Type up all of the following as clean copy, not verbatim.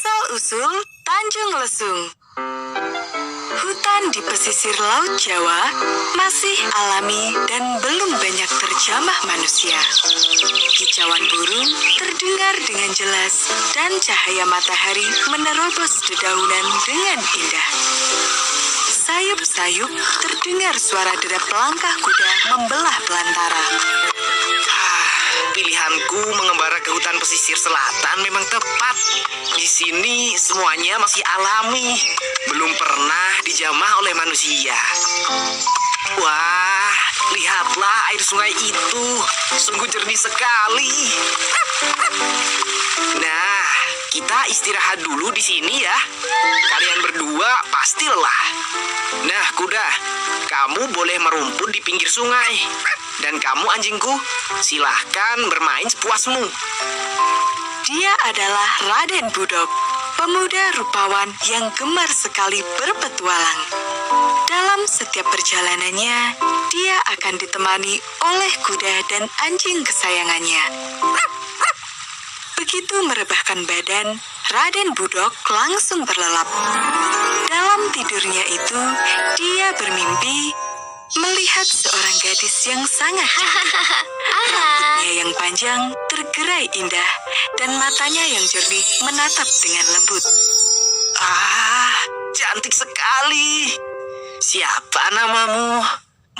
Asal-usul Tanjung Lesung. Hutan di pesisir Laut Jawa masih alami dan belum banyak terjamah manusia. Kicauan burung terdengar dengan jelas dan cahaya matahari menerobos dedaunan dengan indah. Sayup-sayup terdengar suara derap langkah kuda membelah belantara. Pilihanku mengembara ke hutan pesisir selatan memang tepat. Di sini semuanya masih alami, belum pernah dijamah oleh manusia. Wah, lihatlah air sungai itu, sungguh jernih sekali. Nah, kita istirahat dulu di sini ya. Kalian berdua pasti lelah. Nah, kuda, kamu boleh merumput di pinggir sungai. Dan kamu anjingku, silahkan bermain sepuasmu. Dia adalah Raden Budok, pemuda rupawan yang gemar sekali berpetualang. Dalam setiap perjalanannya, dia akan ditemani oleh kuda dan anjing kesayangannya. Begitu merebahkan badan, Raden Budok langsung terlelap. Dalam tidurnya itu, dia bermimpi melihat seorang gadis yang sangat cantik. Rambutnya yang panjang tergerai indah dan matanya yang jernih menatap dengan lembut. Cantik sekali. Siapa namamu?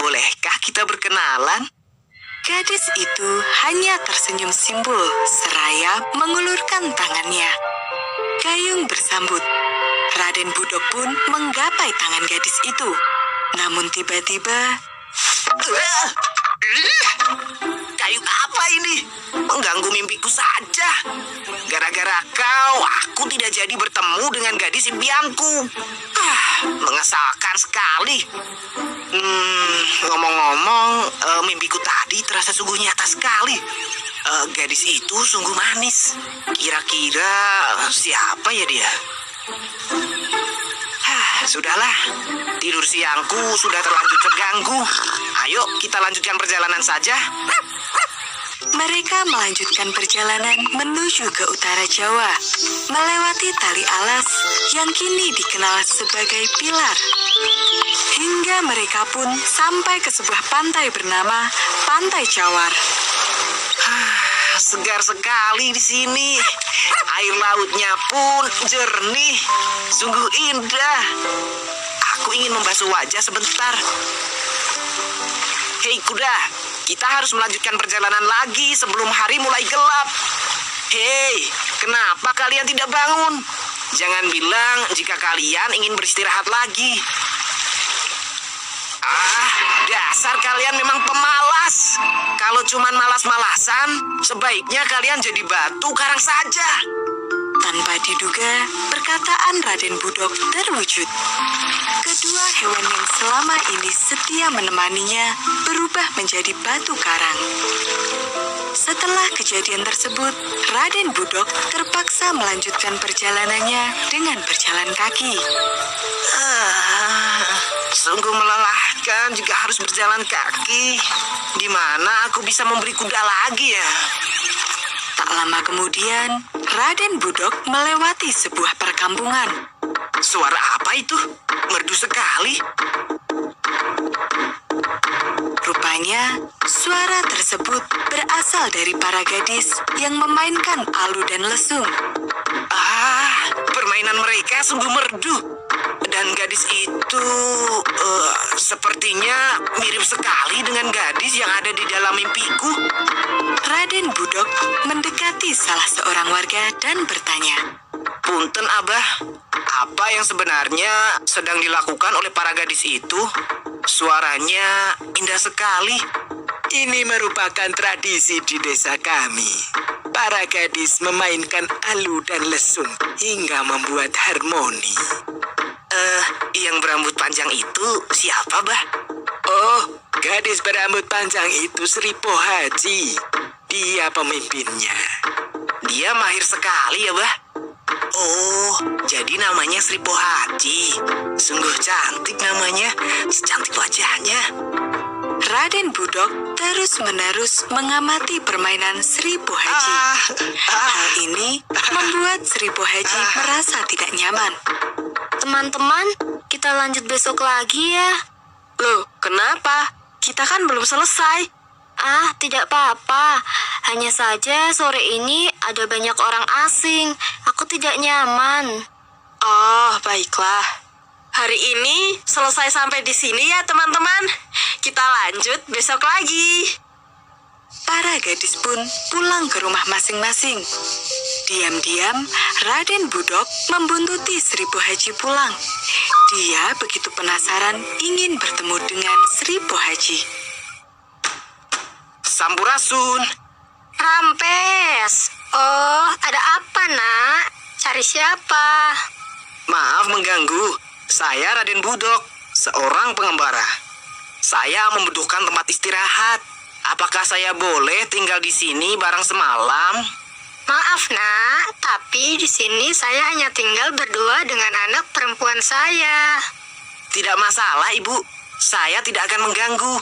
Bolehkah kita berkenalan? Gadis itu hanya tersenyum simpul seraya mengulurkan tangannya. Gayung bersambut. Raden Budok pun menggapai tangan gadis itu. Namun tiba-tiba... Kayu apa ini? Mengganggu mimpiku saja. Gara-gara kau, aku tidak jadi bertemu dengan gadis impianku. Mengesalkan sekali. Ngomong-ngomong, mimpiku tadi terasa sungguh nyata sekali. Gadis itu sungguh manis. Kira-kira siapa ya dia? Sudahlah, tidur siangku sudah terlanjur terganggu. Ayo kita lanjutkan perjalanan saja. Mereka melanjutkan perjalanan menuju ke utara Jawa, melewati tali alas yang kini dikenal sebagai Pilar. Hingga mereka pun sampai ke sebuah pantai bernama Pantai Cawar. Segar sekali di sini. Air lautnya pun jernih, sungguh indah. Aku ingin membasuh wajah sebentar. Hei kuda, kita harus melanjutkan perjalanan lagi sebelum hari mulai gelap. Hei, kenapa kalian tidak bangun? Jangan bilang jika kalian ingin beristirahat lagi. Dasar kalian memang pemalas. Kalau cuman malas-malasan, sebaiknya kalian jadi batu karang saja. Tanpa diduga, perkataan Raden Budok terwujud. Kedua hewan yang selama ini setia menemaninya berubah menjadi batu karang. Setelah kejadian tersebut, Raden Budok terpaksa melanjutkan perjalanannya dengan berjalan kaki. Sungguh melelahkan jika harus berjalan kaki. Di mana aku bisa membeli kuda lagi ya? Tak lama kemudian, Raden Budok melewati sebuah perkampungan. Suara apa itu? Merdu sekali. Rupanya, suara tersebut berasal dari para gadis yang memainkan alu dan lesung. Permainan mereka sungguh merdu. Dan gadis itu sepertinya mirip sekali dengan gadis yang ada di dalam mimpiku. Raden Budok mendekati salah seorang warga dan bertanya, Punten Abah, apa yang sebenarnya sedang dilakukan oleh para gadis itu? Suaranya indah sekali. Ini merupakan tradisi di desa kami. Para gadis memainkan alu dan lesung hingga membuat harmoni. Yang berambut panjang itu siapa, Bah? Oh, gadis berambut panjang itu Sri Pohaji. Dia pemimpinnya. Dia mahir sekali ya, Bah? Oh, jadi namanya Sri Pohaji. Sungguh cantik namanya, secantik wajahnya. Raden Budok terus-menerus mengamati permainan Seribu Haji. Hal ini membuat Seribu Haji merasa tidak nyaman. Teman-teman, kita lanjut besok lagi ya. Loh, kenapa? Kita kan belum selesai. Ah, tidak apa-apa. Hanya saja sore ini ada banyak orang asing. Aku tidak nyaman. Oh, baiklah. Hari ini selesai sampai di sini ya, teman-teman. Kita lanjut besok lagi. Para gadis pun pulang ke rumah masing-masing. Diam-diam, Raden Budok membuntuti Seribu Haji pulang. Dia begitu penasaran ingin bertemu dengan Seribu Haji. Sampurasun. Rampes. Oh, ada apa, Nak? Cari siapa? Maaf mengganggu. Saya Raden Budok, seorang pengembara. Saya membutuhkan tempat istirahat. Apakah saya boleh tinggal di sini barang semalam? Maaf, Nak, tapi di sini saya hanya tinggal berdua dengan anak perempuan saya. Tidak masalah, Ibu. Saya tidak akan mengganggu.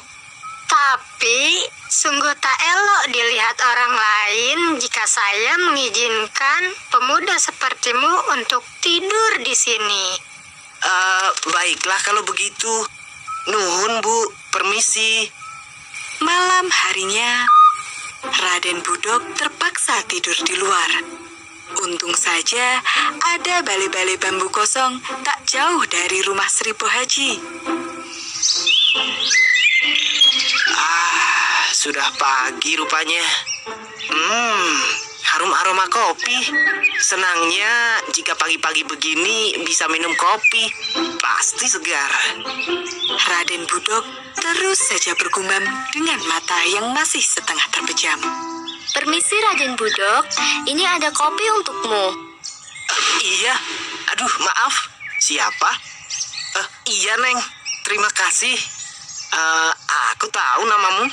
Tapi sungguh tak elok dilihat orang lain jika saya mengizinkan pemuda sepertimu untuk tidur di sini. Baiklah kalau begitu. Nuhun, Bu. Permisi. Malam harinya, Raden Budok terpaksa tidur di luar. Untung saja ada balai-balai bambu kosong tak jauh dari rumah Seribu Haji. Sudah pagi rupanya. Harum aroma kopi. Senangnya jika pagi-pagi begini bisa minum kopi. Pasti segar. Raden Budok terus saja bergumam dengan mata yang masih setengah terpejam. Permisi, Raden Budok. Ini ada kopi untukmu. Iya. Aduh, maaf. Siapa? Iya, Neng. Terima kasih. Aku tahu namamu.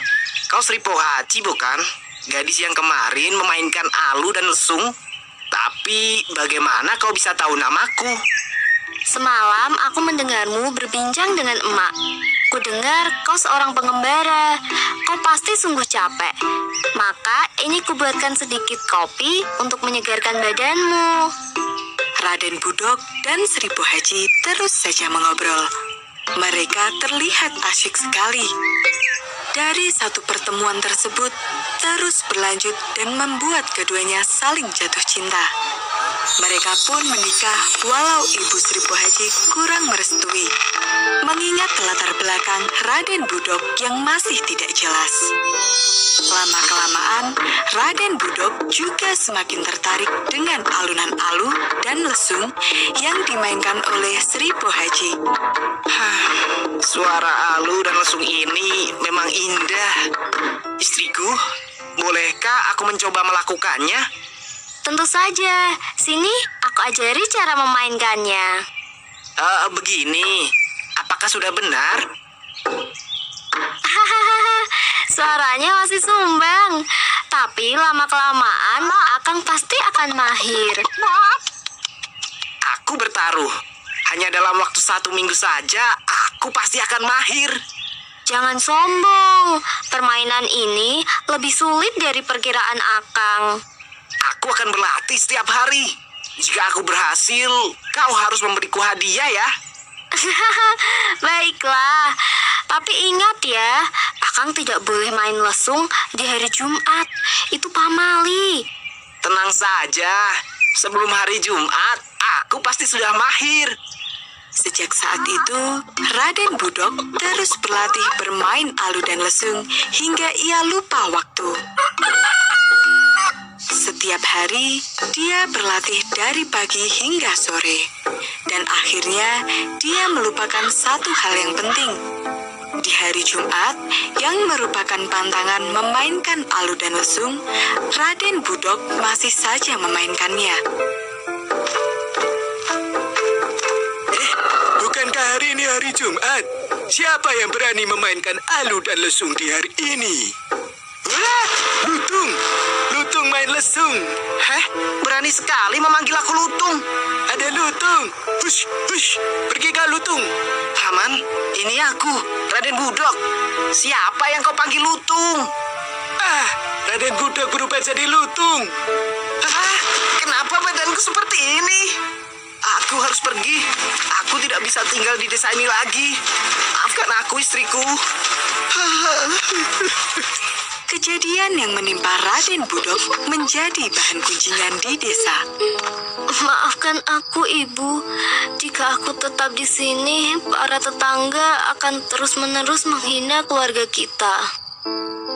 Kau Seribu Haji, bukan? Gadis yang kemarin memainkan alu dan lesung. Tapi bagaimana kau bisa tahu namaku? Semalam aku mendengarmu berbincang dengan emak. Ku dengar kau seorang pengembara. Kau pasti sungguh capek. Maka ini kubuatkan sedikit kopi untuk menyegarkan badanmu. Raden Budok dan Seribu Haji terus saja mengobrol. Mereka terlihat asyik sekali. Dari satu pertemuan tersebut terus berlanjut dan membuat keduanya saling jatuh cinta. Mereka pun menikah walau ibu Seribu Haji kurang merestui, mengingat latar belakang Raden Budok yang masih tidak jelas. Lama-kelamaan, Raden Budok juga semakin tertarik dengan alunan alu dan lesung yang dimainkan oleh Seribu Haji. Suara alu dan lesung ini memang indah. Istriku, bolehkah aku mencoba melakukannya? Tentu saja. Sini aku ajari cara memainkannya. Begini, apakah sudah benar? Suaranya masih sumbang. Tapi lama-kelamaan Akang pasti akan mahir. Aku bertaruh. Hanya dalam waktu 1 minggu saja, aku pasti akan mahir. Jangan sombong. Permainan ini lebih sulit dari perkiraan Akang. Aku akan berlatih setiap hari. Jika aku berhasil, kau harus memberiku hadiah ya. Baiklah. Tapi ingat ya, Akang tidak boleh main lesung di hari Jumat. Itu pamali. Tenang saja. Sebelum hari Jumat, aku pasti sudah mahir. Sejak saat itu, Raden Budok terus berlatih bermain alu dan lesung hingga ia lupa waktu. Setiap hari, dia berlatih dari pagi hingga sore. Dan akhirnya, dia melupakan satu hal yang penting. Di hari Jumat, yang merupakan pantangan memainkan alu dan lesung, Raden Budok masih saja memainkannya. Bukankah hari ini hari Jumat? Siapa yang berani memainkan alu dan lesung di hari ini? Wah, Lutung! Lutung main lesung. Heh, berani sekali memanggil aku lutung. Ada lutung. Hush, hush. Pergi kau lutung. Paman, ini aku, Raden Budok. Siapa yang kau panggil lutung? Ah, Raden Budok berubah jadi lutung. Hah? Kenapa badanku seperti ini? Aku harus pergi. Aku tidak bisa tinggal di desa ini lagi. Maafkan aku, istriku. Kejadian yang menimpa Raden Budok menjadi bahan kunjingan di desa. Maafkan aku, Ibu. Jika aku tetap di sini, para tetangga akan terus-menerus menghina keluarga kita.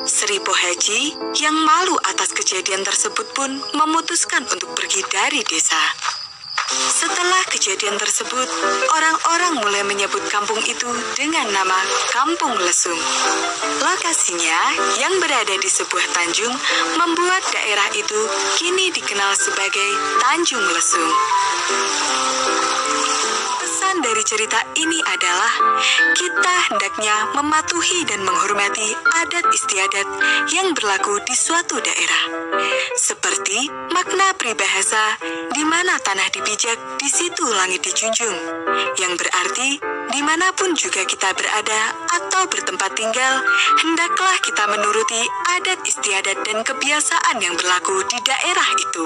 Sri Pohaji yang malu atas kejadian tersebut pun memutuskan untuk pergi dari desa. Setelah kejadian tersebut, orang-orang mulai menyebut kampung itu dengan nama Kampung Lesung. Lokasinya yang berada di sebuah tanjung membuat daerah itu kini dikenal sebagai Tanjung Lesung. Pesan dari cerita ini adalah kita hendaknya mematuhi dan menghormati adat istiadat yang berlaku di suatu daerah. Seperti makna peribahasa, di mana tanah dipijak, di situ langit dijunjung. Yang berarti, dimanapun juga kita berada atau bertempat tinggal, hendaklah kita menuruti adat istiadat dan kebiasaan yang berlaku di daerah itu.